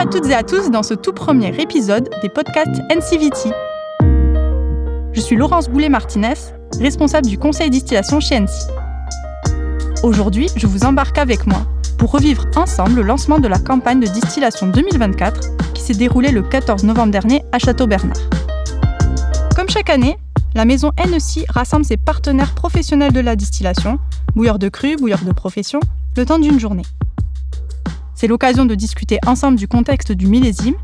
à toutes et à tous dans ce tout premier épisode des podcasts NCVT. Je suis Laurence Boulet-Martinez, responsable du conseil distillation chez NC. Aujourd'hui, je vous embarque avec moi pour revivre ensemble le lancement de la campagne de distillation 2024 qui s'est déroulée le 14 novembre dernier à Château-Bernard. Comme chaque année, la maison NEC rassemble ses partenaires professionnels de la distillation, bouilleurs de cru, bouilleurs de profession, le temps d'une journée. C'est l'occasion de discuter ensemble du contexte du millésime,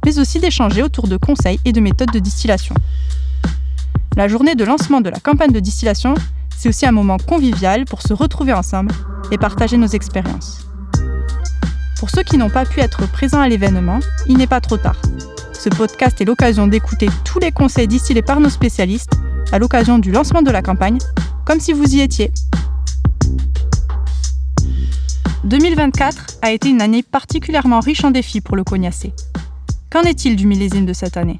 mais aussi d'échanger autour de conseils et de méthodes de distillation. La journée de lancement de la campagne de distillation, c'est aussi un moment convivial pour se retrouver ensemble et partager nos expériences. Pour ceux qui n'ont pas pu être présents à l'événement, il n'est pas trop tard. Ce podcast est l'occasion d'écouter tous les conseils distillés par nos spécialistes à l'occasion du lancement de la campagne, comme si vous y étiez. 2024 a été une année particulièrement riche en défis pour le Cognacé. Qu'en est-il du millésime de cette année ?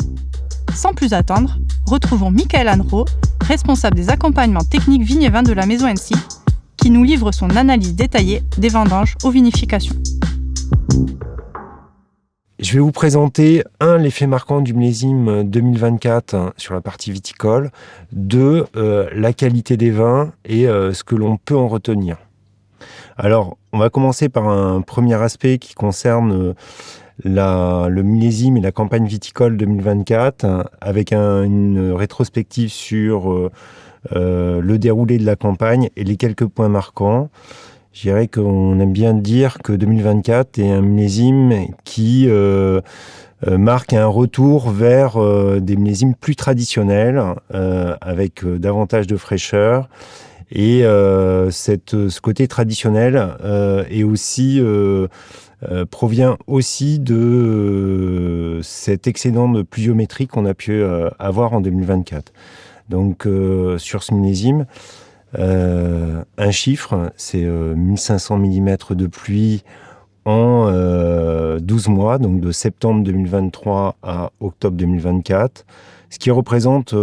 Sans plus attendre, retrouvons Michael Anro, responsable des accompagnements techniques vignes et vins de la maison NC, qui nous livre son analyse détaillée des vendanges aux vinifications. Je vais vous présenter l'effet marquant du millésime 2024 sur la partie viticole, la qualité des vins et ce que l'on peut en retenir. Alors, on va commencer par un premier aspect qui concerne le millésime et la campagne viticole 2024, avec une rétrospective sur le déroulé de la campagne et les quelques points marquants. Je dirais qu'on aime bien dire que 2024 est un millésime qui marque un retour vers des millésimes plus traditionnels, avec davantage de fraîcheur. Et ce côté traditionnel est aussi provient aussi de cet excédent de pluviométrie qu'on a pu avoir en 2024. Donc sur ce millésime, un chiffre, c'est 1500 mm de pluie en 12 mois, donc de septembre 2023 à octobre 2024, ce qui représente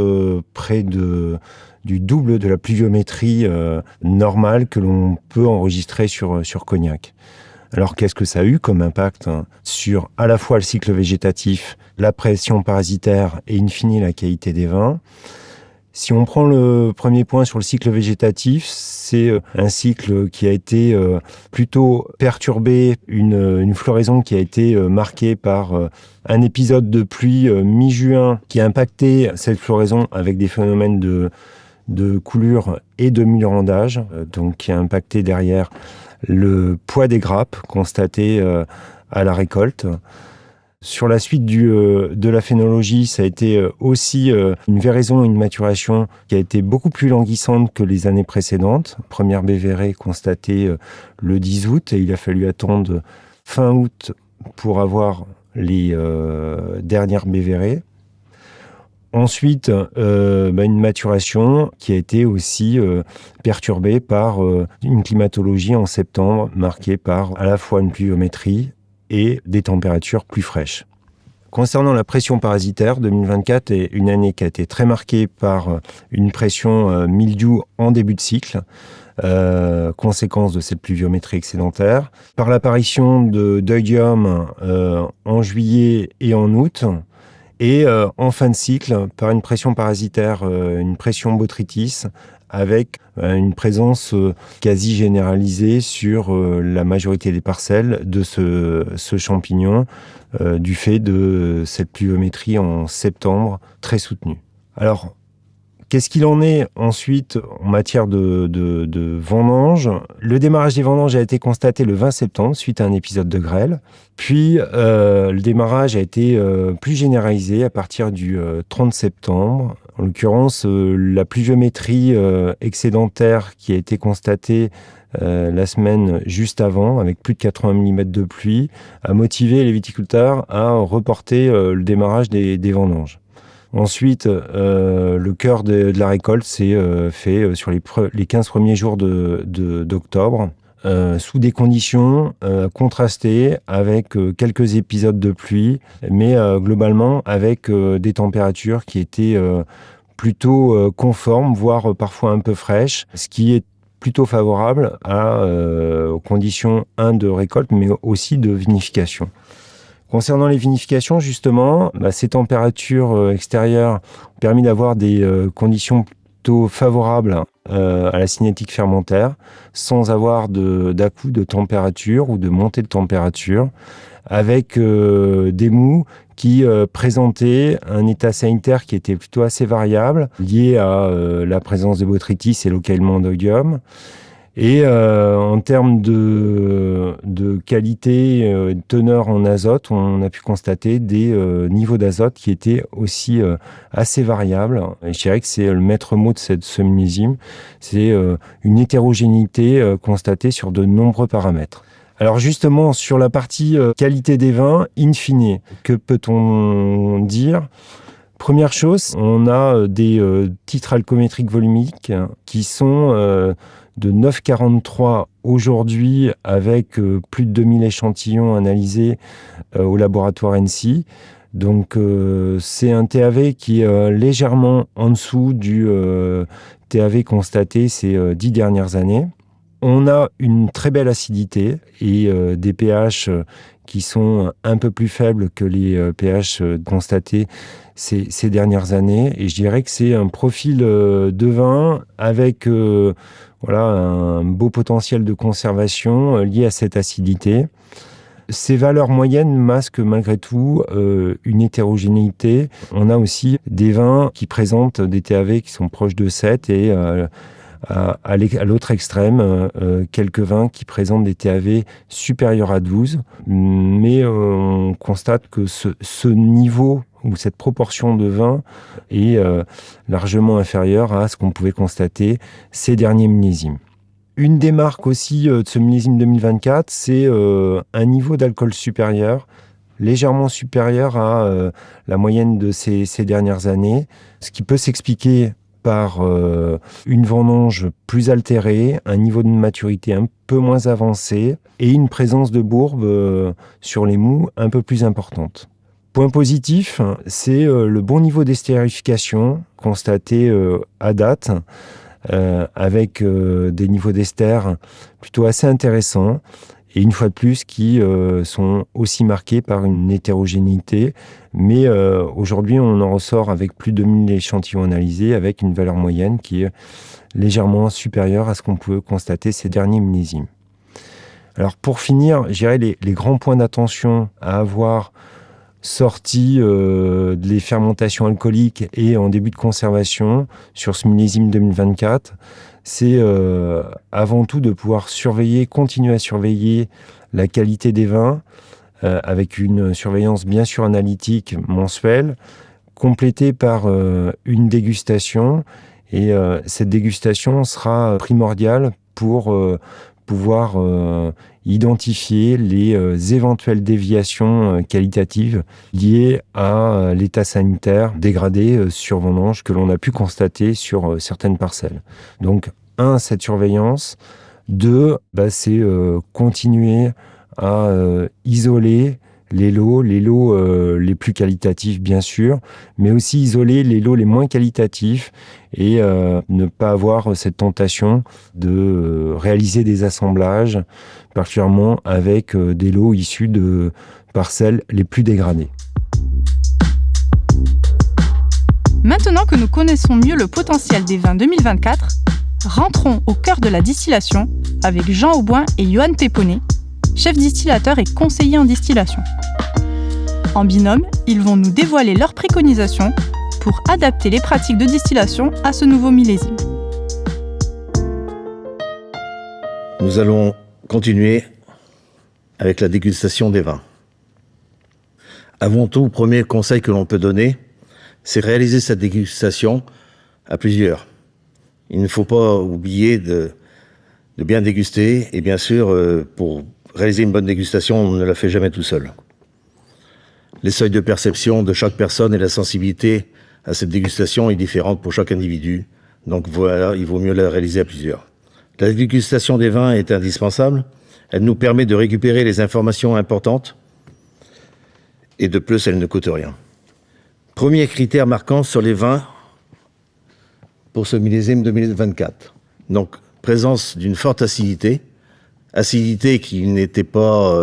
près du double de la pluviométrie normale que l'on peut enregistrer sur Cognac. Alors qu'est-ce que ça a eu comme impact sur à la fois le cycle végétatif, la pression parasitaire et in fine la qualité des vins ? Si on prend le premier point sur le cycle végétatif, c'est un cycle qui a été plutôt perturbé, une floraison qui a été marquée par un épisode de pluie mi-juin qui a impacté cette floraison avec des phénomènes de coulure et de mûrandage, donc qui a impacté derrière le poids des grappes constaté à la récolte. Sur la suite de la phénologie, ça a été aussi une véraison et une maturation qui a été beaucoup plus languissante que les années précédentes. Première baie vérée constatée le 10 août et il a fallu attendre fin août pour avoir les dernières baies vérées. Ensuite, une maturation qui a été aussi perturbée par une climatologie en septembre marquée par à la fois une pluviométrie et des températures plus fraîches. Concernant la pression parasitaire, 2024 est une année qui a été très marquée par une pression mildiou en début de cycle, conséquence de cette pluviométrie excédentaire, par l'apparition d'oïdium en juillet et en août, et en fin de cycle, par une pression parasitaire, une pression botrytis, avec une présence quasi généralisée sur la majorité des parcelles de ce champignon, du fait de cette pluviométrie en septembre très soutenue. Alors, qu'est-ce qu'il en est ensuite en matière de vendanges ? Le démarrage des vendanges a été constaté le 20 septembre suite à un épisode de grêle. Puis le démarrage a été plus généralisé à partir du 30 septembre. En l'occurrence, la pluviométrie excédentaire qui a été constatée la semaine juste avant, avec plus de 80 mm de pluie, a motivé les viticulteurs à reporter le démarrage des vendanges. Ensuite, le cœur de la récolte s'est fait sur les 15 premiers jours d'octobre, sous des conditions contrastées, avec quelques épisodes de pluie, mais globalement avec des températures qui étaient plutôt conformes, voire parfois un peu fraîches, ce qui est plutôt favorable aux conditions de récolte, mais aussi de vinification. Concernant les vinifications, justement, ces températures extérieures ont permis d'avoir des conditions plutôt favorables à la cinétique fermentaire, sans avoir d'à-coups de température ou de montée de température, avec des mous qui présentaient un état sanitaire qui était plutôt assez variable, lié à la présence de botrytis et localement d'oïdium. Et en termes de qualité et de teneur en azote, on a pu constater des niveaux d'azote qui étaient aussi assez variables. Et je dirais que c'est le maître mot de ce millésime, c'est une hétérogénéité constatée sur de nombreux paramètres. Alors justement, sur la partie qualité des vins, in fine, que peut-on dire ? Première chose, on a des titres alcoométriques volumiques qui sont de 9,43 aujourd'hui avec plus de 2000 échantillons analysés au laboratoire ENSI. Donc c'est un TAV qui est légèrement en dessous du TAV constaté ces 10 dernières années. On a une très belle acidité et des pH qui sont un peu plus faibles que les pH constatés ces dernières années. Et je dirais que c'est un profil de vin avec un beau potentiel de conservation lié à cette acidité. Ces valeurs moyennes masquent malgré tout une hétérogénéité. On a aussi des vins qui présentent des TAV qui sont proches de 7 et à l'autre extrême, quelques vins qui présentent des TAV supérieurs à 12. Mais on constate que ce niveau ou cette proportion de vin est largement inférieure à ce qu'on pouvait constater ces derniers millésimes. Une des marques aussi de ce millésime 2024, c'est un niveau d'alcool supérieur, légèrement supérieur à la moyenne de ces dernières années, ce qui peut s'expliquer par une vendange plus altérée, un niveau de maturité un peu moins avancé et une présence de bourbe sur les mous un peu plus importante. Point positif, c'est le bon niveau d'estérification constaté à date, avec des niveaux d'ester plutôt assez intéressants et une fois de plus qui sont aussi marqués par une hétérogénéité. Mais aujourd'hui, on en ressort avec plus de 1000 échantillons analysés avec une valeur moyenne qui est légèrement supérieure à ce qu'on peut constater ces derniers millésimes. Alors pour finir, je dirais les grands points d'attention à avoir sortis des fermentations alcooliques et en début de conservation sur ce millésime 2024, c'est avant tout de pouvoir continuer à surveiller la qualité des vins avec une surveillance bien sûr analytique mensuelle, complétée par une dégustation. Et cette dégustation sera primordiale pour pouvoir identifier les éventuelles déviations qualitatives liées à l'état sanitaire dégradé sur vendange que l'on a pu constater sur certaines parcelles. Donc, 1, cette surveillance. 2, c'est continuer à isoler les lots les plus qualitatifs bien sûr, mais aussi isoler les lots les moins qualitatifs et ne pas avoir cette tentation de réaliser des assemblages, particulièrement avec des lots issus de parcelles les plus dégradées. Maintenant que nous connaissons mieux le potentiel des vins 2024, rentrons au cœur de la distillation avec Jean Auboin et Johan Péponnet, chef distillateur et conseiller en distillation. En binôme, ils vont nous dévoiler leurs préconisations pour adapter les pratiques de distillation à ce nouveau millésime. Nous allons continuer avec la dégustation des vins. Avant tout, le premier conseil que l'on peut donner, c'est réaliser cette dégustation à plusieurs. Il ne faut pas oublier de bien déguster et bien sûr, pour réaliser une bonne dégustation, on ne la fait jamais tout seul. Les seuils de perception de chaque personne et la sensibilité à cette dégustation est différente pour chaque individu. Donc voilà, il vaut mieux la réaliser à plusieurs. La dégustation des vins est indispensable. Elle nous permet de récupérer les informations importantes et de plus, elle ne coûte rien. Premier critère marquant sur les vins pour ce millésime 2024. Donc, présence d'une forte acidité acidité qui n'était pas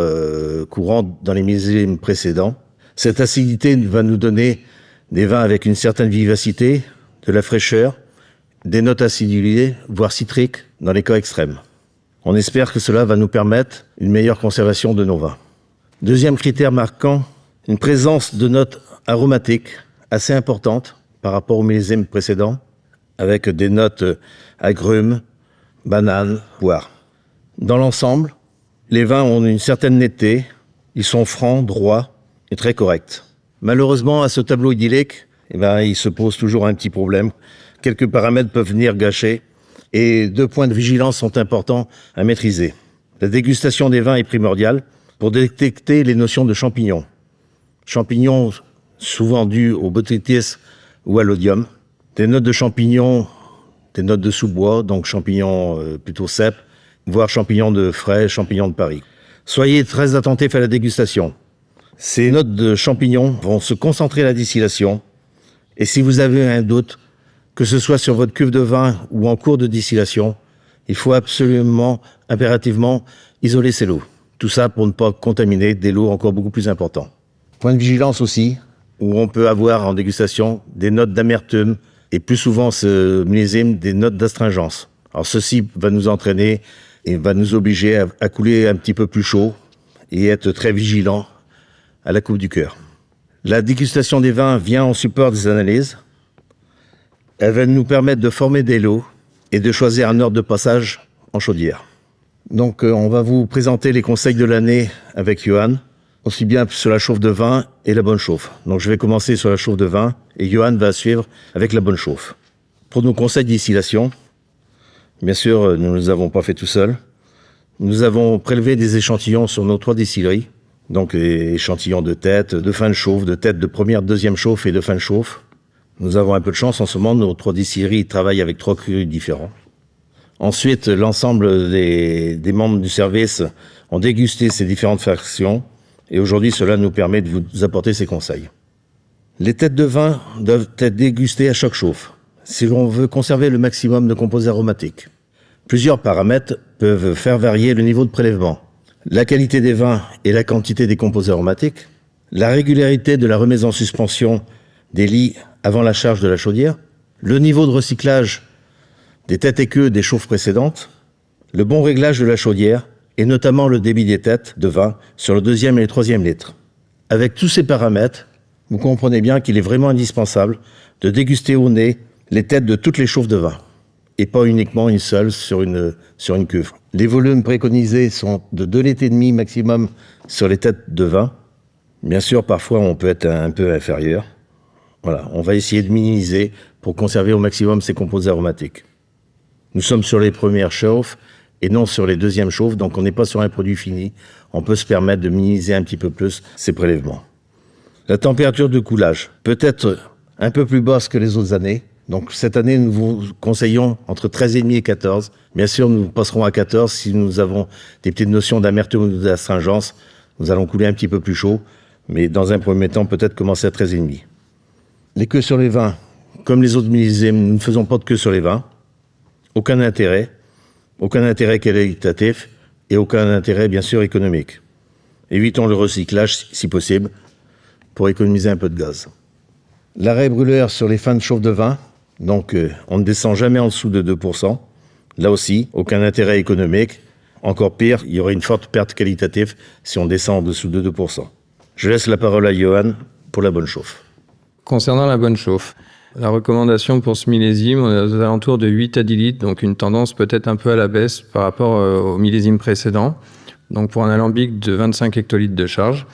courante dans les millésimes précédents. Cette acidité va nous donner des vins avec une certaine vivacité, de la fraîcheur, des notes acidulées, voire citriques dans les cas extrêmes. On espère que cela va nous permettre une meilleure conservation de nos vins. Deuxième critère marquant, une présence de notes aromatiques assez importantes par rapport aux millésimes précédents, avec des notes agrumes, bananes, poires. Dans l'ensemble, les vins ont une certaine netteté, ils sont francs, droits et très corrects. Malheureusement, à ce tableau idyllique, il se pose toujours un petit problème. Quelques paramètres peuvent venir gâcher et 2 points de vigilance sont importants à maîtriser. La dégustation des vins est primordiale pour détecter les notions de champignons. Champignons souvent dus au botrytis ou à l'oïdium. Des notes de champignons, des notes de sous-bois, donc champignons plutôt cèpes, voire champignons de frais, champignons de Paris. Soyez très attentifs à la dégustation. Ces notes de champignons vont se concentrer à la distillation. Et si vous avez un doute, que ce soit sur votre cuve de vin ou en cours de distillation, il faut absolument, impérativement, isoler ces lots. Tout ça pour ne pas contaminer des lots encore beaucoup plus importants. Point de vigilance aussi, où on peut avoir en dégustation des notes d'amertume et plus souvent ce millésime des notes d'astringence. Alors ceci va nous entraîner et va nous obliger à couler un petit peu plus chaud et être très vigilant à la coupe du cœur. La dégustation des vins vient en support des analyses. Elle va nous permettre de former des lots et de choisir un ordre de passage en chaudière. Donc on va vous présenter les conseils de l'année avec Johan, aussi bien sur la chauffe de vin et la bonne chauffe. Donc je vais commencer sur la chauffe de vin et Johan va suivre avec la bonne chauffe. Pour nos conseils de distillation, bien sûr, nous ne les avons pas fait tout seuls. Nous avons prélevé des échantillons sur nos 3 distilleries, donc échantillons de tête, de fin de chauffe, de tête de première, deuxième chauffe et de fin de chauffe. Nous avons un peu de chance en ce moment, nos 3 distilleries travaillent avec 3 crus différents. Ensuite, l'ensemble des membres du service ont dégusté ces différentes fractions et aujourd'hui, cela nous permet de vous apporter ces conseils. Les têtes de vin doivent être dégustées à chaque chauffe si l'on veut conserver le maximum de composés aromatiques. Plusieurs paramètres peuvent faire varier le niveau de prélèvement. La qualité des vins et la quantité des composés aromatiques, la régularité de la remise en suspension des lits avant la charge de la chaudière, le niveau de recyclage des têtes et queues des chauffes précédentes, le bon réglage de la chaudière et notamment le débit des têtes de vin sur le 2e et le 3e litre. Avec tous ces paramètres, vous comprenez bien qu'il est vraiment indispensable de déguster au nez les têtes de toutes les chauffes de vin et pas uniquement une seule sur une cuve. Les volumes préconisés sont de 2,5 litres maximum sur les têtes de vin. Bien sûr, parfois on peut être un peu inférieur. Voilà, on va essayer de minimiser pour conserver au maximum ces composés aromatiques. Nous sommes sur les premières chauffes et non sur les deuxièmes chauffes, donc on n'est pas sur un produit fini. On peut se permettre de minimiser un petit peu plus ces prélèvements. La température de coulage peut être un peu plus basse que les autres années. Donc cette année, nous vous conseillons entre 13,5 et 14. Bien sûr, nous passerons à 14 si nous avons des petites notions d'amertume ou d'astringence. Nous allons couler un petit peu plus chaud, mais dans un premier temps, peut-être commencer à 13,5. Les queues sur les vins, comme les autres millésimes, nous ne faisons pas de queue sur les vins. Aucun intérêt qualitatif et aucun intérêt, bien sûr, économique. Évitons le recyclage, si possible, pour économiser un peu de gaz. L'arrêt brûleur sur les fins de chauffe de vin, donc on ne descend jamais en dessous de 2%. Là aussi, aucun intérêt économique. Encore pire, il y aurait une forte perte qualitative si on descend en dessous de 2%. Je laisse la parole à Johan pour la bonne chauffe. Concernant la bonne chauffe, la recommandation pour ce millésime, on est aux alentours de 8 à 10 litres, donc une tendance peut-être un peu à la baisse par rapport au millésime précédent. Donc pour un alambic de 25 hectolitres de charge.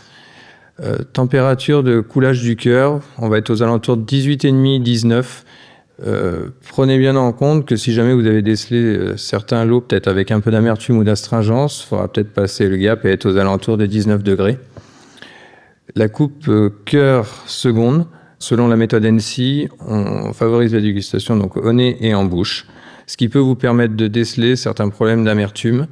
Température de coulage du cœur, on va être aux alentours de 18,5-19. Prenez bien en compte que si jamais vous avez décelé certains lots, peut-être avec un peu d'amertume ou d'astringence, il faudra peut-être passer le gap et être aux alentours de 19 degrés. La coupe cœur seconde, selon la méthode NC, on favorise la dégustation donc au nez et en bouche, ce qui peut vous permettre de déceler certains problèmes d'amertume.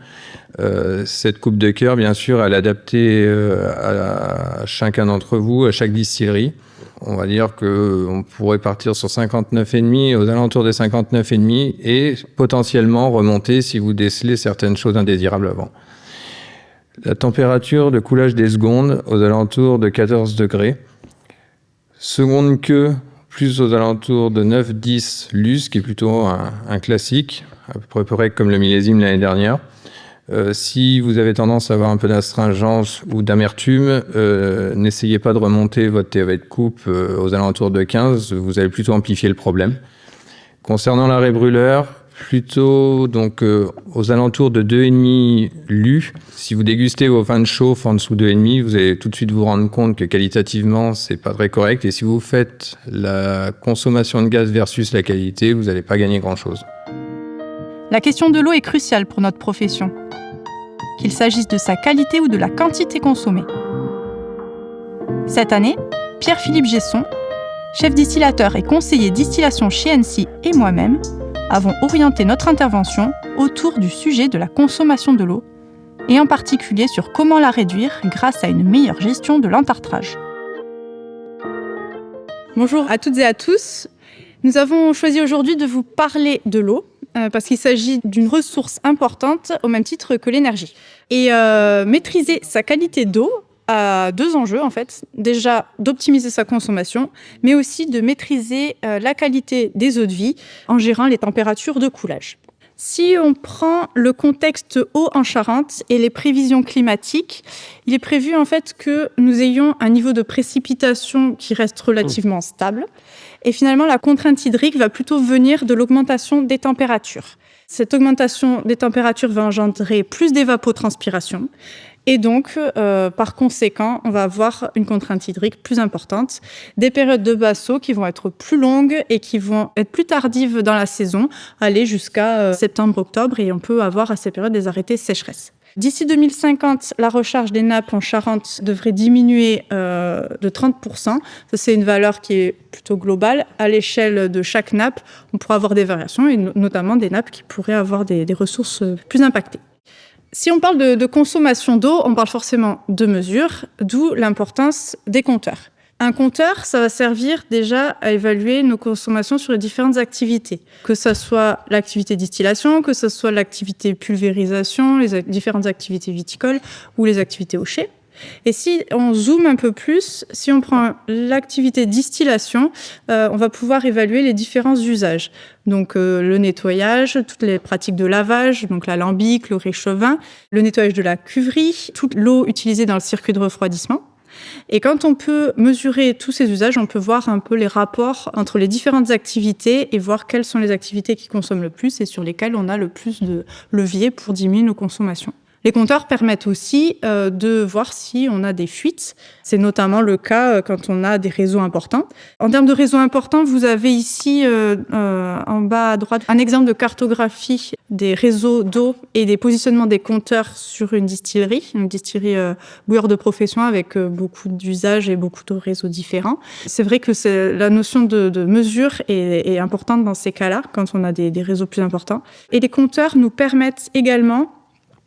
Cette coupe de cœur, bien sûr, elle est adaptée à chacun d'entre vous, à chaque distillerie. On va dire qu'on pourrait partir sur 59,5, aux alentours des 59,5 et potentiellement remonter si vous décelez certaines choses indésirables avant. La température de coulage des secondes aux alentours de 14 degrés. Seconde queue, plus aux alentours de 9-10 lus, qui est plutôt un classique, à peu près comme le millésime l'année dernière. Si vous avez tendance à avoir un peu d'astringence ou d'amertume, n'essayez pas de remonter votre TEV de coupe aux alentours de 15, vous allez plutôt amplifier le problème. Concernant l'arrêt brûleur, plutôt donc aux alentours de 2,5 lus. Si vous dégustez vos vins de chauffe en dessous de 2,5, vous allez tout de suite vous rendre compte que qualitativement, c'est pas très correct. Et si vous faites la consommation de gaz versus la qualité, vous n'allez pas gagner grand-chose. La question de l'eau est cruciale pour notre profession, qu'il s'agisse de sa qualité ou de la quantité consommée. Cette année, Pierre-Philippe Gesson, chef distillateur et conseiller distillation chez NC et moi-même, avons orienté notre intervention autour du sujet de la consommation de l'eau, et en particulier sur comment la réduire grâce à une meilleure gestion de l'entartrage. Bonjour à toutes et à tous. Nous avons choisi aujourd'hui de vous parler de l'eau, parce qu'il s'agit d'une ressource importante au même titre que l'énergie. Et maîtriser sa qualité d'eau a deux enjeux en fait. Déjà d'optimiser sa consommation, mais aussi de maîtriser la qualité des eaux de vie en gérant les températures de coulage. Si on prend le contexte eau en Charente et les prévisions climatiques, il est prévu en fait que nous ayons un niveau de précipitation qui reste relativement stable. Et finalement, la contrainte hydrique va plutôt venir de l'augmentation des températures. Cette augmentation des températures va engendrer plus d'évapotranspiration. Et donc, par conséquent, on va avoir une contrainte hydrique plus importante, des périodes de basse eau qui vont être plus longues et qui vont être plus tardives dans la saison, aller jusqu'à septembre-octobre, et on peut avoir à ces périodes des arrêtés sécheresse. D'ici 2050, la recharge des nappes en Charente devrait diminuer de 30%. Ça, c'est une valeur qui est plutôt globale. À l'échelle de chaque nappe, on pourra avoir des variations, et notamment des nappes qui pourraient avoir des ressources plus impactées. Si on parle de consommation d'eau, on parle forcément de mesures, d'où l'importance des compteurs. Un compteur, ça va servir déjà à évaluer nos consommations sur les différentes activités, que ce soit l'activité distillation, que ce soit l'activité pulvérisation, les différentes activités viticoles ou les activités au chai. Et si on zoome un peu plus, si on prend l'activité distillation, on va pouvoir évaluer les différents usages. Donc le nettoyage, toutes les pratiques de lavage, donc l'alambic, le réchevin, le nettoyage de la cuverie, toute l'eau utilisée dans le circuit de refroidissement. Et quand on peut mesurer tous ces usages, on peut voir un peu les rapports entre les différentes activités et voir quelles sont les activités qui consomment le plus et sur lesquelles on a le plus de levier pour diminuer nos consommations. Les compteurs permettent aussi de voir si on a des fuites. C'est notamment le cas quand on a des réseaux importants. En termes de réseaux importants, vous avez ici en bas à droite un exemple de cartographie des réseaux d'eau et des positionnements des compteurs sur une distillerie bouilleur de profession avec beaucoup d'usages et beaucoup de réseaux différents. C'est vrai que la notion de mesure est importante dans ces cas-là, quand on a des réseaux plus importants. Et les compteurs nous permettent également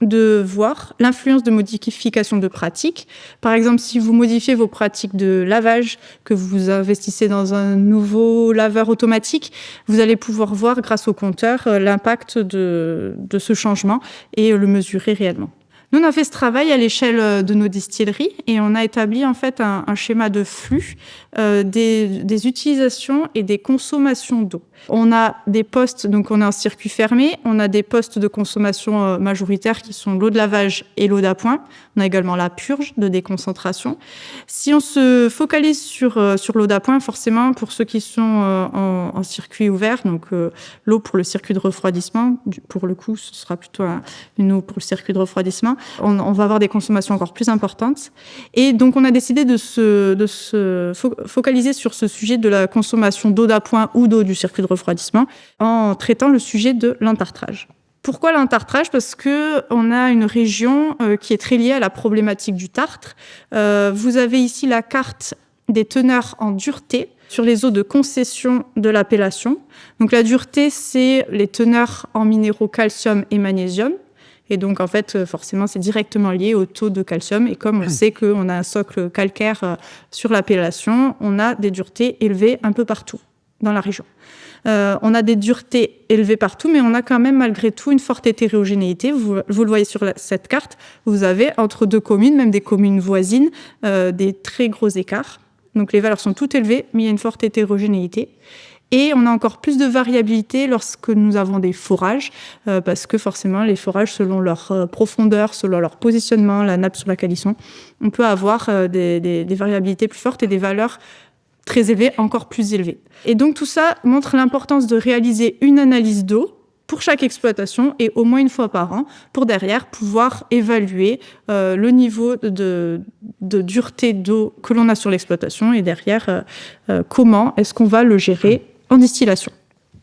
de voir l'influence de modification de pratiques. Par exemple, si vous modifiez vos pratiques de lavage, que vous investissez dans un nouveau laveur automatique, vous allez pouvoir voir, grâce au compteur, l'impact de ce changement et le mesurer réellement. Nous, on a fait ce travail à l'échelle de nos distilleries et on a établi en fait un schéma de flux des utilisations et des consommations d'eau. On a des postes, donc on est en circuit fermé, on a des postes de consommation majoritaires qui sont l'eau de lavage et l'eau d'appoint. On a également la purge de déconcentration. Si on se focalise sur l'eau d'appoint, forcément, pour ceux qui sont en circuit ouvert, donc l'eau pour le circuit de refroidissement, pour le coup, ce sera plutôt une eau pour le circuit de refroidissement, on va avoir des consommations encore plus importantes. Et donc, on a décidé de se focaliser sur ce sujet de la consommation d'eau d'appoint ou d'eau du circuit de refroidissement en traitant le sujet de l'entartrage. Pourquoi l'entartrage ? Parce qu'on a une région qui est très liée à la problématique du tartre. Vous avez ici la carte des teneurs en dureté sur les eaux de concession de l'appellation. Donc la dureté, c'est les teneurs en minéraux calcium et magnésium. Et donc, en fait, forcément, c'est directement lié au taux de calcium. Et comme on sait qu'on a un socle calcaire sur l'appellation, on a des duretés élevées un peu partout. dans la région. On a des duretés élevées partout, mais on a quand même malgré tout une forte hétérogénéité. Vous le voyez sur cette carte, vous avez entre 2 communes, même des communes voisines, des très gros écarts. Donc les valeurs sont toutes élevées, mais il y a une forte hétérogénéité. Et on a encore plus de variabilité lorsque nous avons des forages, parce que forcément les forages, selon leur profondeur, selon leur positionnement, la nappe sur laquelle ils sont, on peut avoir des variabilités plus fortes et des valeurs très élevées, encore plus élevées. Et donc tout ça montre l'importance de réaliser une analyse d'eau pour chaque exploitation et au moins une fois par an pour derrière pouvoir évaluer le niveau de dureté d'eau que l'on a sur l'exploitation et derrière comment est-ce qu'on va le gérer en distillation.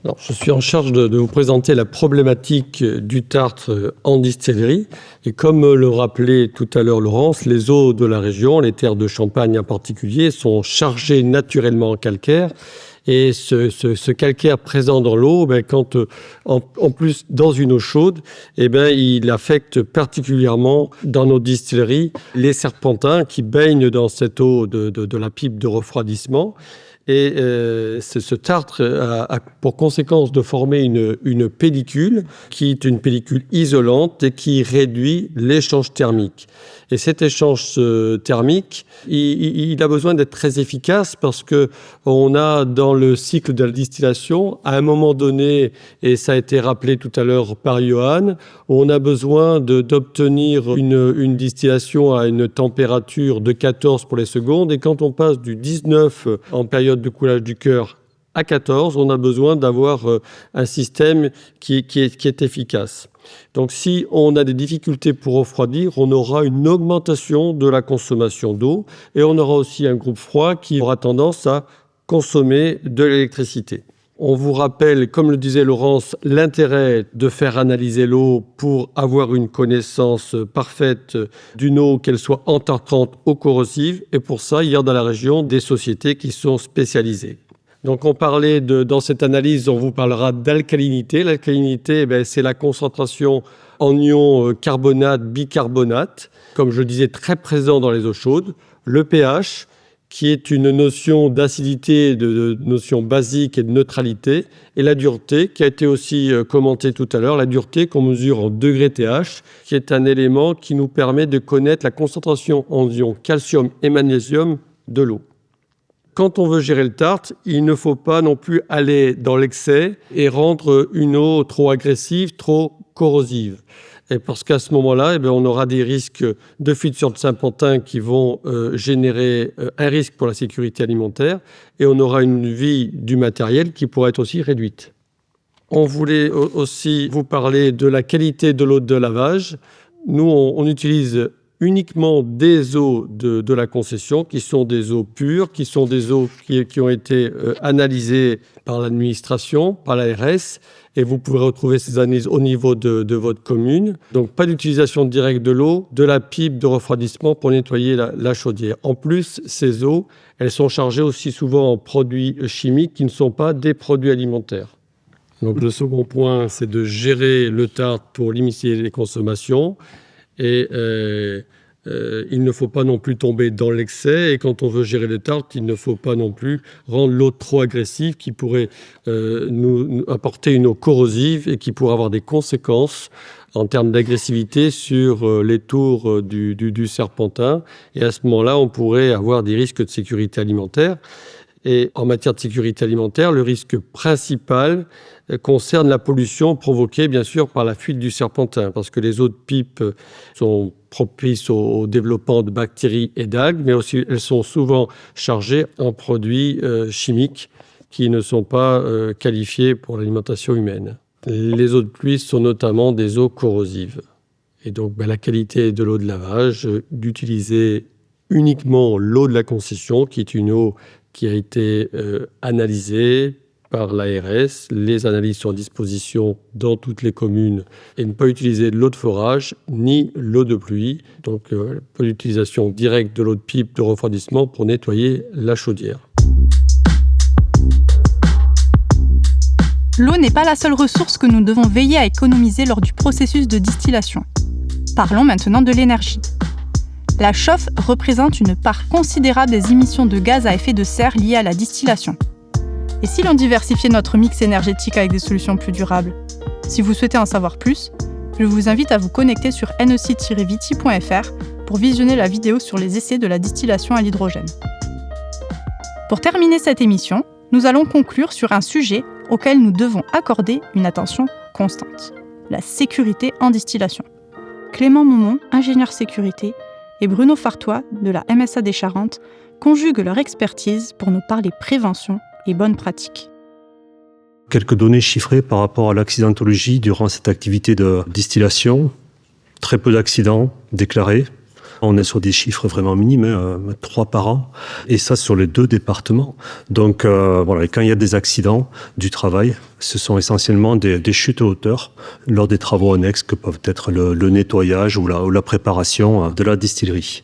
Alors, je suis en charge de vous présenter la problématique du tartre en distillerie. Et comme le rappelait tout à l'heure Laurence, les eaux de la région, les terres de Champagne en particulier, sont chargées naturellement en calcaire. Et ce calcaire présent dans l'eau, quand en plus dans une eau chaude, il affecte particulièrement dans nos distilleries les serpentins qui baignent dans cette eau de la pipe de refroidissement. Et ce tartre a pour conséquence de former une pellicule qui est une pellicule isolante et qui réduit l'échange thermique. Et cet échange thermique, il a besoin d'être très efficace parce que on a dans le cycle de la distillation, à un moment donné, et ça a été rappelé tout à l'heure par Johan, on a besoin d'obtenir une distillation à une température de 14 pour les secondes. Et quand on passe du 19 en période de coulage du cœur à 14, on a besoin d'avoir un système qui est efficace. Donc si on a des difficultés pour refroidir, on aura une augmentation de la consommation d'eau et on aura aussi un groupe froid qui aura tendance à consommer de l'électricité. On vous rappelle, comme le disait Laurence, l'intérêt de faire analyser l'eau pour avoir une connaissance parfaite d'une eau, qu'elle soit entartrante ou corrosive. Et pour ça, il y a dans la région des sociétés qui sont spécialisées. Donc on parlait dans cette analyse, on vous parlera d'alcalinité. L'alcalinité, c'est la concentration en ions carbonate, bicarbonate, comme je le disais, très présent dans les eaux chaudes. Le pH, qui est une notion d'acidité, de notion basique et de neutralité. Et la dureté, qui a été aussi commentée tout à l'heure, la dureté qu'on mesure en degrés TH, qui est un élément qui nous permet de connaître la concentration en ions calcium et magnésium de l'eau. Quand on veut gérer le tartre, il ne faut pas non plus aller dans l'excès et rendre une eau trop agressive, trop corrosive. Et parce qu'à ce moment-là, on aura des risques de fuite sur le serpentin qui vont générer un risque pour la sécurité alimentaire et on aura une vie du matériel qui pourrait être aussi réduite. On voulait aussi vous parler de la qualité de l'eau de lavage. Nous, on utilise uniquement des eaux de la concession qui sont des eaux pures, qui sont des eaux qui ont été analysées par l'administration, par l'ARS, et vous pouvez retrouver ces analyses au niveau de votre commune. Donc pas d'utilisation directe de l'eau, de la pipe de refroidissement pour nettoyer la chaudière. En plus, ces eaux, elles sont chargées aussi souvent en produits chimiques qui ne sont pas des produits alimentaires. Donc le second point, c'est de gérer le tartre pour limiter les consommations. Et il ne faut pas non plus tomber dans l'excès. Et quand on veut gérer le tartre, il ne faut pas non plus rendre l'eau trop agressive qui pourrait nous apporter une eau corrosive et qui pourrait avoir des conséquences en termes d'agressivité sur les tours du serpentin. Et à ce moment-là, on pourrait avoir des risques de sécurité alimentaire. Et en matière de sécurité alimentaire, le risque principal concerne la pollution provoquée, bien sûr, par la fuite du serpentin, parce que les eaux de pipe sont propices au développement de bactéries et d'algues, mais aussi elles sont souvent chargées en produits chimiques qui ne sont pas qualifiés pour l'alimentation humaine. Les eaux de pluie sont notamment des eaux corrosives. Et donc, la qualité de l'eau de lavage, d'utiliser uniquement l'eau de la concession, qui est une eau qui a été analysée par l'ARS. Les analyses sont à disposition dans toutes les communes et ne pas utiliser de l'eau de forage ni l'eau de pluie. Donc, pas d'utilisation directe de l'eau de pipe de refroidissement pour nettoyer la chaudière. L'eau n'est pas la seule ressource que nous devons veiller à économiser lors du processus de distillation. Parlons maintenant de l'énergie. La chauffe représente une part considérable des émissions de gaz à effet de serre liées à la distillation. Et si l'on diversifiait notre mix énergétique avec des solutions plus durables ? Si vous souhaitez en savoir plus, je vous invite à vous connecter sur nec-viti.fr pour visionner la vidéo sur les essais de la distillation à l'hydrogène. Pour terminer cette émission, nous allons conclure sur un sujet auquel nous devons accorder une attention constante, la sécurité en distillation. Clément Momon, ingénieur sécurité, et Bruno Fartois de la MSA des Charentes conjuguent leur expertise pour nous parler prévention et bonnes pratiques. Quelques données chiffrées par rapport à l'accidentologie durant cette activité de distillation. Très peu d'accidents déclarés. On est sur des chiffres vraiment minimes, 3 par an. Et ça sur les 2 départements. Donc voilà, et quand il y a des accidents du travail, ce sont essentiellement des chutes à hauteur lors des travaux annexes que peuvent être le nettoyage ou la préparation de la distillerie.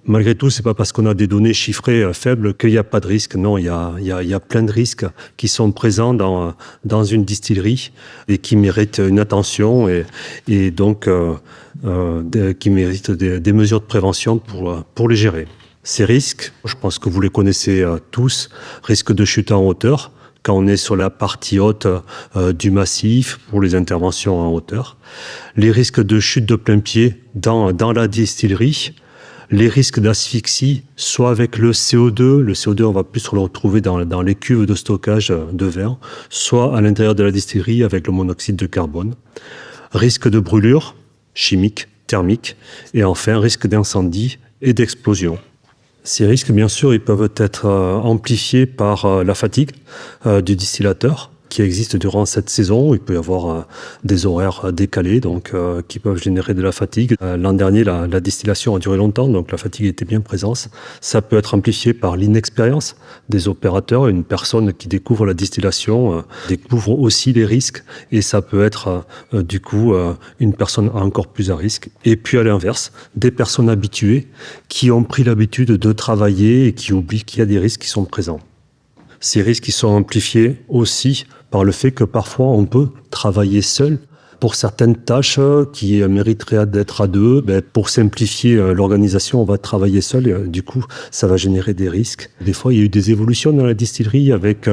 Malgré tout, c'est pas parce qu'on a des données chiffrées faibles qu'il n'y a pas de risque. Non, il y a plein de risques qui sont présents dans une distillerie et qui méritent une attention et donc qui méritent des mesures de prévention pour les gérer. Ces risques, je pense que vous les connaissez tous, risque de chute en hauteur, quand on est sur la partie haute du massif pour les interventions en hauteur. Les risques de chute de plein pied dans la distillerie. Les risques d'asphyxie, soit avec le CO2, on va plus le retrouver dans les cuves de stockage de verre, soit à l'intérieur de la distillerie avec le monoxyde de carbone. Risque de brûlure chimique, thermique, et enfin risque d'incendie et d'explosion. Ces risques, bien sûr, ils peuvent être amplifiés par la fatigue du distillateur, qui existe durant cette saison. Il peut y avoir des horaires décalés donc qui peuvent générer de la fatigue. L'an dernier, la distillation a duré longtemps, donc la fatigue était bien présente. Ça peut être amplifié par l'inexpérience des opérateurs. Une personne qui découvre la distillation découvre aussi les risques et ça peut être du coup une personne encore plus à risque. Et puis à l'inverse, des personnes habituées qui ont pris l'habitude de travailler et qui oublient qu'il y a des risques qui sont présents. Ces risques qui sont amplifiés aussi par le fait que parfois on peut travailler seul pour certaines tâches qui mériteraient d'être à 2. Pour simplifier l'organisation, on va travailler seul et du coup, ça va générer des risques. Des fois, il y a eu des évolutions dans la distillerie avec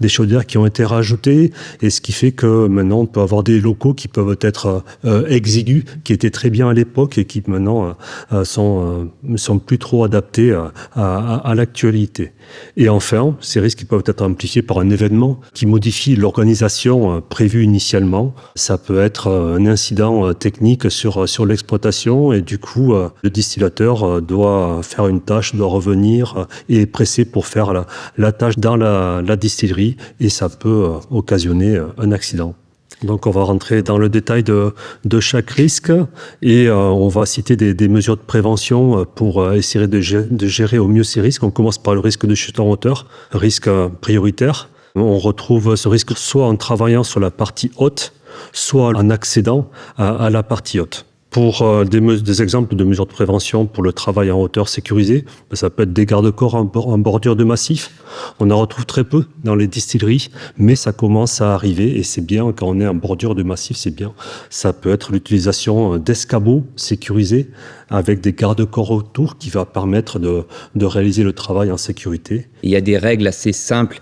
des chaudières qui ont été rajoutées et ce qui fait que maintenant, on peut avoir des locaux qui peuvent être exigus, qui étaient très bien à l'époque et qui maintenant sont plus trop adaptés à l'actualité. Et enfin, ces risques qui peuvent être amplifiés par un événement qui modifie l'organisation prévue initialement. Ça peut être un incident technique sur l'exploitation et du coup, le distillateur doit faire une tâche, doit revenir et est pressé pour faire la tâche dans la distillerie et ça peut occasionner un accident. Donc on va rentrer dans le détail de chaque risque et on va citer des mesures de prévention pour essayer de gérer au mieux ces risques. On commence par le risque de chute en hauteur, risque prioritaire. On retrouve ce risque soit en travaillant sur la partie haute, soit en accédant à la partie haute. Pour des exemples de mesures de prévention pour le travail en hauteur sécurisé, ça peut être des garde-corps en bordure de massif. On en retrouve très peu dans les distilleries, mais ça commence à arriver et c'est bien quand on est en bordure de massif, c'est bien. Ça peut être l'utilisation d'escabeaux sécurisés avec des garde-corps autour qui va permettre de réaliser le travail en sécurité. Il y a des règles assez simples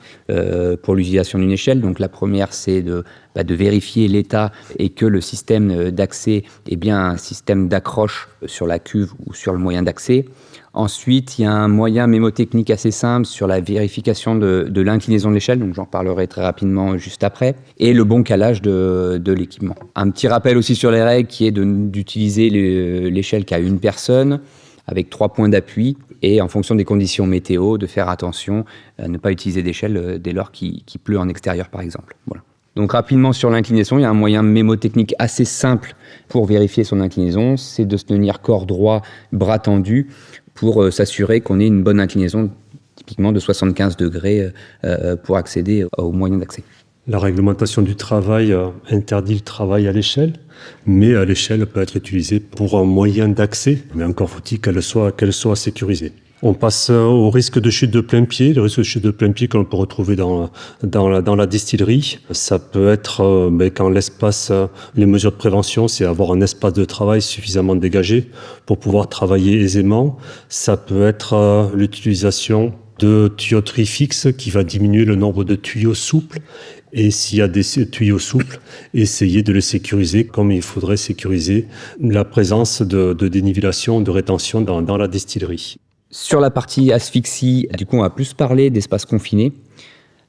pour l'utilisation d'une échelle. Donc la première, c'est de vérifier l'état et que le système d'accès est bien un système d'accroche sur la cuve ou sur le moyen d'accès. Ensuite, il y a un moyen mémotechnique assez simple sur la vérification de l'inclinaison de l'échelle, donc j'en parlerai très rapidement juste après, et le bon calage de l'équipement. Un petit rappel aussi sur les règles qui est d'utiliser l'échelle qui a une personne avec 3 points d'appui et en fonction des conditions météo, de faire attention à ne pas utiliser d'échelle dès lors qu'il pleut en extérieur par exemple. Voilà. Donc rapidement sur l'inclinaison, il y a un moyen mémotechnique assez simple pour vérifier son inclinaison, c'est de se tenir corps droit, bras tendus, pour s'assurer qu'on ait une bonne inclinaison, typiquement de 75 degrés pour accéder au moyen d'accès. La réglementation du travail interdit le travail à l'échelle, mais à l'échelle peut être utilisée pour un moyen d'accès, mais encore faut-il qu'elle soit sécurisée. On passe au risque de chute de plein pied. Le risque de chute de plein pied que l'on peut retrouver dans la distillerie, ça peut être quand l'espace, les mesures de prévention, c'est avoir un espace de travail suffisamment dégagé pour pouvoir travailler aisément. Ça peut être l'utilisation de tuyauterie fixe qui va diminuer le nombre de tuyaux souples. Et s'il y a des tuyaux souples, essayer de les sécuriser comme il faudrait sécuriser la présence de dénivellation, de rétention dans la distillerie. Sur la partie asphyxie, du coup, on va plus parler d'espace confiné.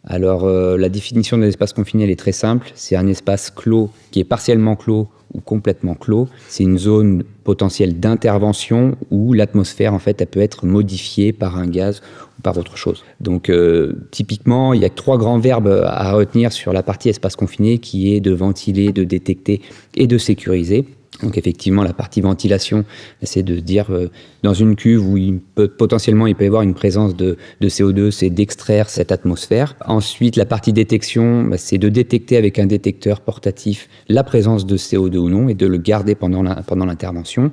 Alors, la définition de l'espace confiné, elle est très simple. C'est un espace clos qui est partiellement clos ou complètement clos. C'est une zone potentielle d'intervention où l'atmosphère, en fait, elle peut être modifiée par un gaz ou par autre chose. Donc, typiquement, il y a 3 grands verbes à retenir sur la partie espace confiné qui est de ventiler, de détecter et de sécuriser. Donc effectivement, la partie ventilation, c'est de dire dans une cuve où potentiellement il peut y avoir une présence de CO2, c'est d'extraire cette atmosphère. Ensuite, la partie détection, c'est de détecter avec un détecteur portatif la présence de CO2 ou non et de le garder pendant l'intervention.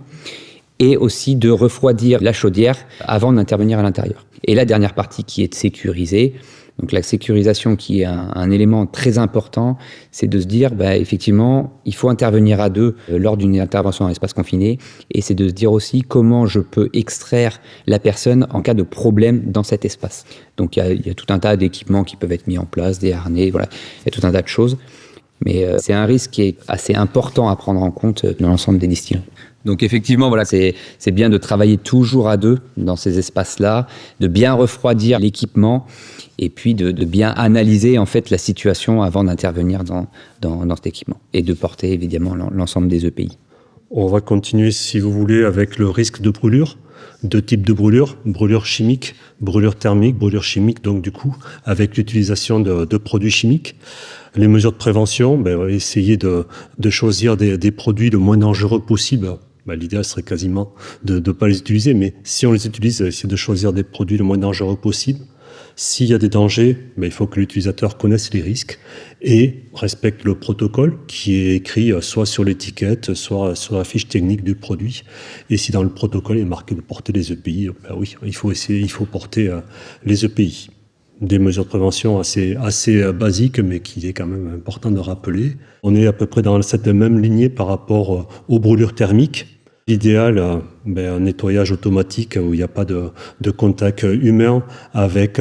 Et aussi de refroidir la chaudière avant d'intervenir à l'intérieur. Et la dernière partie qui est de sécuriser. Donc la sécurisation qui est un élément très important, c'est de se dire, effectivement, il faut intervenir à 2 lors d'une intervention en espace confiné, et c'est de se dire aussi comment je peux extraire la personne en cas de problème dans cet espace. Donc il y a tout un tas d'équipements qui peuvent être mis en place, des harnais, voilà, il y a tout un tas de choses. Mais c'est un risque qui est assez important à prendre en compte dans l'ensemble des distilleries. Donc effectivement, voilà, c'est bien de travailler toujours à 2 dans ces espaces-là, de bien refroidir l'équipement et puis de bien analyser en fait la situation avant d'intervenir dans cet équipement et de porter évidemment l'ensemble des EPI. On va continuer, si vous voulez, avec le risque de brûlure. 2 types de brûlure, brûlure chimique, brûlure thermique, brûlure chimique, donc du coup, avec l'utilisation de produits chimiques. Les mesures de prévention, essayer de choisir des produits le moins dangereux possible. L'idéal serait quasiment de ne pas les utiliser, mais si on les utilise, essayer de choisir des produits le moins dangereux possible. S'il y a des dangers, il faut que l'utilisateur connaisse les risques et respecte le protocole qui est écrit soit sur l'étiquette, soit sur la fiche technique du produit. Et si dans le protocole il est marqué de porter les EPI, oui, il faut porter les EPI. Des mesures de prévention assez basiques, mais qu'il est quand même important de rappeler. On est à peu près dans cette même lignée par rapport aux brûlures thermiques. L'idéal, un nettoyage automatique où il n'y a pas de contact humain avec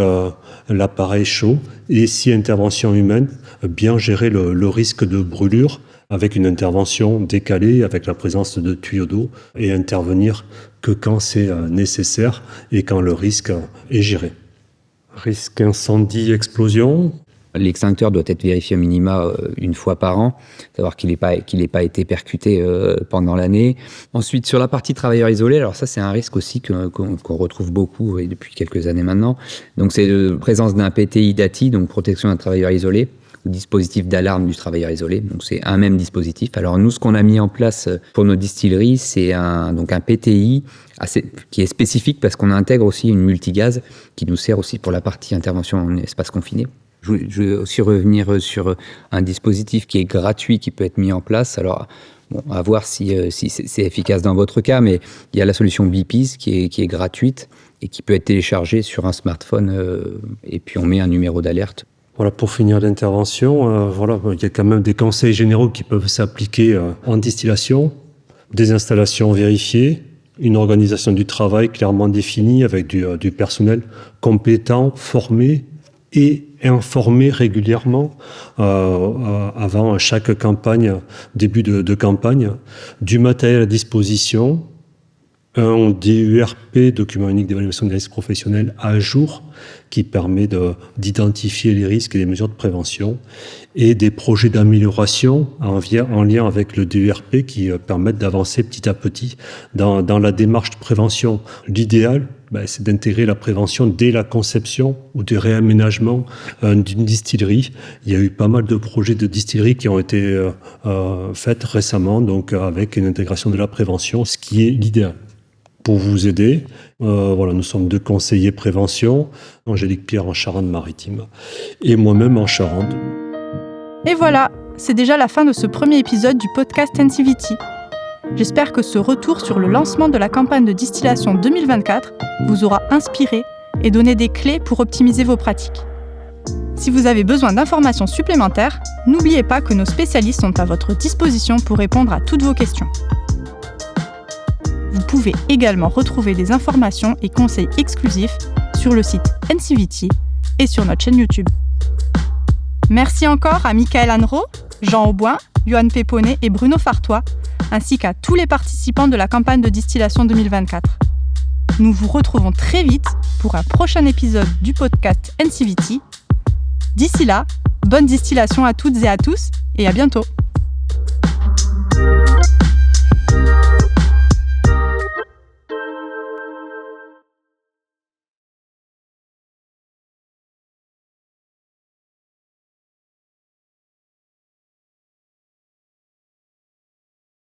l'appareil chaud. Et si intervention humaine, bien gérer le risque de brûlure avec une intervention décalée, avec la présence de tuyaux d'eau et intervenir que quand c'est nécessaire et quand le risque est géré. Risque incendie, explosion. L'extincteur doit être vérifié au minima 1 fois par an, savoir qu'il n'ait pas été percuté pendant l'année. Ensuite, sur la partie travailleurs isolés, alors ça c'est un risque aussi qu'on retrouve beaucoup et depuis quelques années maintenant. Donc c'est la présence d'un PTI DATI, donc protection d'un travailleur isolé, ou dispositif d'alarme du travailleur isolé. Donc c'est un même dispositif. Alors nous, ce qu'on a mis en place pour nos distilleries, c'est un PTI qui est spécifique parce qu'on intègre aussi une multigaz qui nous sert aussi pour la partie intervention en espace confiné. Je vais aussi revenir sur un dispositif qui est gratuit, qui peut être mis en place. Alors, à voir si c'est efficace dans votre cas, mais il y a la solution BPIS qui est gratuite et qui peut être téléchargée sur un smartphone et puis on met un numéro d'alerte. Voilà, pour finir l'intervention, il y a quand même des conseils généraux qui peuvent s'appliquer en distillation, des installations vérifiées, une organisation du travail clairement définie avec du personnel compétent, formé et informé régulièrement avant chaque campagne, début de campagne, du matériel à disposition, un DURP, document unique d'évaluation des risques professionnels, à jour, qui permet d'identifier les risques et les mesures de prévention, et des projets d'amélioration en lien avec le DURP qui permettent d'avancer petit à petit dans la démarche de prévention. L'idéal, c'est d'intégrer la prévention dès la conception ou du réaménagement d'une distillerie. Il y a eu pas mal de projets de distillerie qui ont été faits récemment, donc avec une intégration de la prévention, ce qui est l'idéal. Pour vous aider, nous sommes 2 conseillers prévention, Angélique Pierre en Charente-Maritime et moi-même en Charente. Et voilà, c'est déjà la fin de ce premier épisode du podcast NCVT. J'espère que ce retour sur le lancement de la campagne de distillation 2024 vous aura inspiré et donné des clés pour optimiser vos pratiques. Si vous avez besoin d'informations supplémentaires, n'oubliez pas que nos spécialistes sont à votre disposition pour répondre à toutes vos questions. Vous pouvez également retrouver des informations et conseils exclusifs sur sur le site NCVT et sur notre chaîne YouTube. Merci encore à Michael Anro, Jean Auboin, Johan Péponnet et Bruno Fartois, ainsi qu'à tous les participants de la campagne de distillation 2024. Nous vous retrouvons très vite pour un prochain épisode du podcast NCVT. D'ici là, bonne distillation à toutes et à tous et à bientôt.